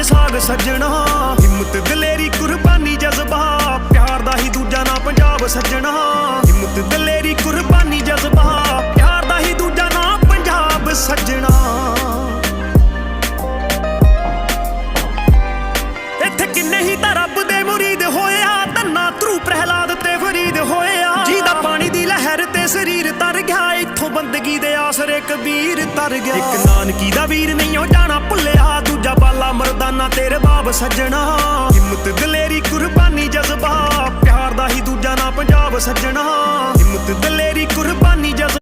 ਸਾਗ ਸੱਜਣਾ। ਹਿੰਮਤ ਦਲੇਰੀ ਕੁਰਬਾਨੀ ਜਜ਼ਬਾ, ਪਿਆਰ ਦਾ ਹੀ ਦੂਜਾ ਨਾਂ ਪੰਜਾਬ ਸੱਜਣਾ। ਹਿੰਮਤ ਦਲੇਰੀ ਕੁਰਬਾਨੀ ਜਜ਼ਬਾ, ਪਿਆਰ ਦਾ ਹੀ ਦੂਜਾ ਨਾਂ ਪੰਜਾਬ ਸੱਜਣਾ। ਇੱਥੇ ਕਿੰਨੇ ਹੀ ਤਾਂ ਰੱਬ ਦੇ ਮੁਰੀਦ ਹੋਇਆ, ਧੰਨਾ ਧਰੂ ਪ੍ਰਹਿਲਾਦ ਤੇ ਫਰੀਦ ਹੋਇਆ। ਜਿਹਦਾ ਪਾਣੀ ਦੀ ਲਹਿਰ ਤੇ ਸਰੀਰ ਤਰ ਗਿਆ, ਇੱਥੋਂ ਬੰਦਗੀ ਦੇ ਆਸਰੇ ਕਬੀਰ ਤਰ ਗਿਆ। ਇੱਕ ਨਾਨਕੀ ਦਾ ਵੀਰ ਨਹੀਂ ਉਹ ਜਾਣਾ ਭੁੱਲਿਆ, ਦੂਜਾ ਬਾਲਾ ਮਰਦਾਨਾ ਤੇਰੇ ਬਾਬ ਸੱਜਣਾ। ਹਿੰਮਤ ਦਲੇਰੀ ਕੁਰਬਾਨੀ ਜਜ਼ਬਾ, ਪਿਆਰ ਦਾ ਹੀ ਦੂਜਾ ਨਾਂ ਪੰਜਾਬ ਸੱਜਣਾ। ਹਿੰਮਤ ਦਲੇਰੀ ਕੁਰਬਾਨੀ ਜਜ਼ਬਾ।